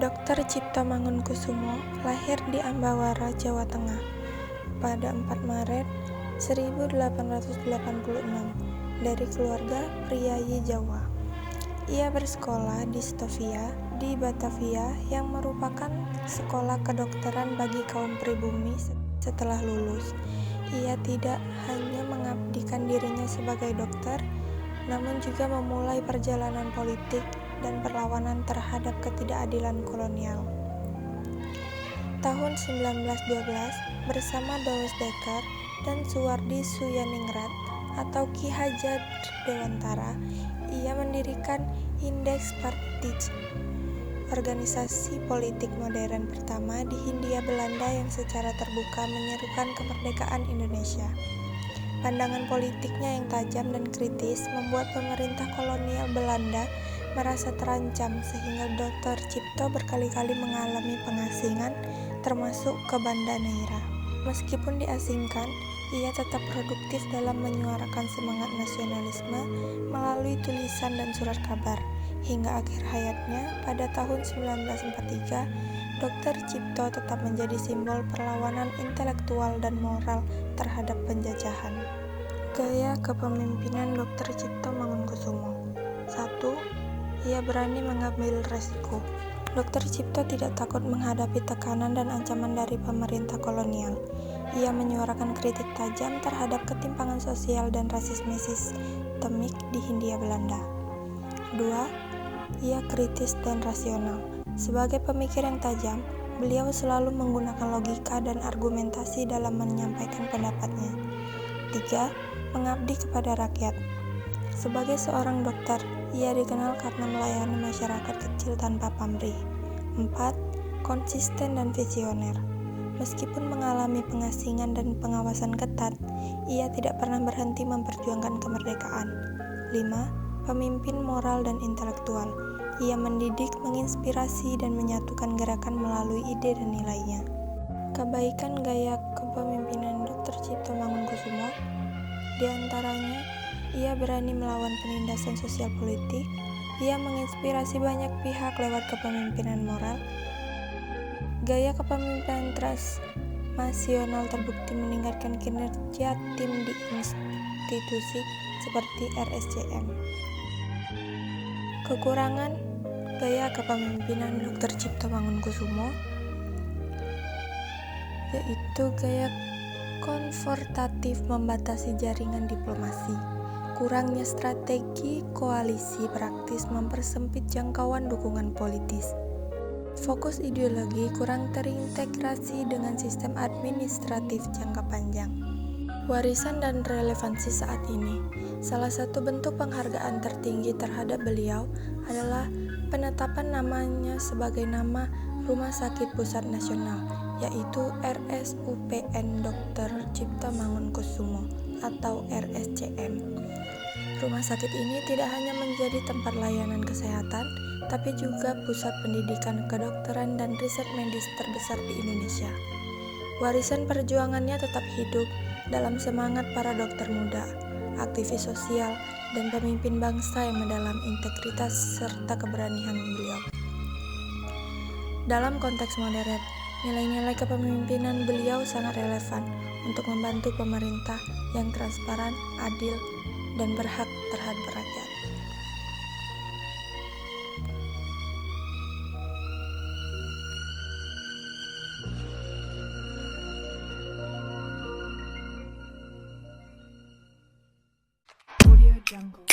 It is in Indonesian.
Dr. Cipto Mangunkusumo lahir di Ambawara, Jawa Tengah pada 4 Maret 1886 dari keluarga priayi Jawa. Ia bersekolah di Stovia di Batavia yang merupakan sekolah kedokteran bagi kaum pribumi. Setelah lulus, ia tidak hanya mengabdikan dirinya sebagai dokter, namun juga memulai perjalanan politik dan perlawanan terhadap ketidakadilan kolonial. Tahun 1912, bersama Douwes Dekker dan Suwardi Suyaningrat atau Ki Hajar Dewantara, ia mendirikan Indeks Partij, organisasi politik modern pertama di Hindia Belanda yang secara terbuka menyerukan kemerdekaan Indonesia. Pandangan politiknya yang tajam dan kritis membuat pemerintah kolonial Belanda merasa terancam sehingga Dr. Cipto berkali-kali mengalami pengasingan termasuk ke Banda Neira. Meskipun diasingkan, ia tetap produktif dalam menyuarakan semangat nasionalisme melalui tulisan dan surat kabar. Hingga akhir hayatnya pada tahun 1943, Dr. Cipto tetap menjadi simbol perlawanan intelektual dan moral terhadap penjajahan. Gaya kepemimpinan Dr. Cipto Mangunkusumo. 1. Ia berani mengambil resiko. Dr. Cipto tidak takut menghadapi tekanan dan ancaman dari pemerintah kolonial. Ia menyuarakan kritik tajam terhadap ketimpangan sosial dan rasisme sistemik di Hindia Belanda. 2. Ia kritis dan rasional. Sebagai pemikir yang tajam, beliau selalu menggunakan logika dan argumentasi dalam menyampaikan pendapatnya. 3. Mengabdi kepada rakyat. Sebagai seorang dokter, ia dikenal karena melayani masyarakat kecil tanpa pamrih. 4. Konsisten dan visioner. Meskipun mengalami pengasingan dan pengawasan ketat, ia tidak pernah berhenti memperjuangkan kemerdekaan. 5. Pemimpin moral dan intelektual. Ia mendidik, menginspirasi, dan menyatukan gerakan melalui ide dan nilainya. Kebaikan gaya kepemimpinan Dr. Cipto Mangunkusumo, di antaranya, ia berani melawan penindasan sosial politik, ia menginspirasi banyak pihak lewat kepemimpinan moral. Gaya kepemimpinan transnasional terbukti meningkatkan kinerja tim di institusi seperti RSCM. Kekurangan gaya kepemimpinan Dr. Cipto Mangunkusumo yaitu gaya konfrontatif membatasi jaringan diplomasi. Kurangnya strategi koalisi praktis mempersempit jangkauan dukungan politis. Fokus ideologi kurang terintegrasi dengan sistem administratif jangka panjang. Warisan dan relevansi saat ini. Salah satu bentuk penghargaan tertinggi terhadap beliau adalah penetapan namanya sebagai nama Rumah Sakit Pusat Nasional, yaitu RSUPN Dr. Cipto Mangunkusumo atau RSCM. Rumah sakit ini tidak hanya menjadi tempat layanan kesehatan, tapi juga pusat pendidikan kedokteran dan riset medis terbesar di Indonesia. Warisan perjuangannya tetap hidup dalam semangat para dokter muda, aktivis sosial, dan pemimpin bangsa yang mendalam integritas serta keberanian beliau. Dalam konteks modern, nilai-nilai kepemimpinan beliau sangat relevan untuk membantu pemerintah yang transparan, adil, dan berhak terhadap rakyat. Audio Jungle.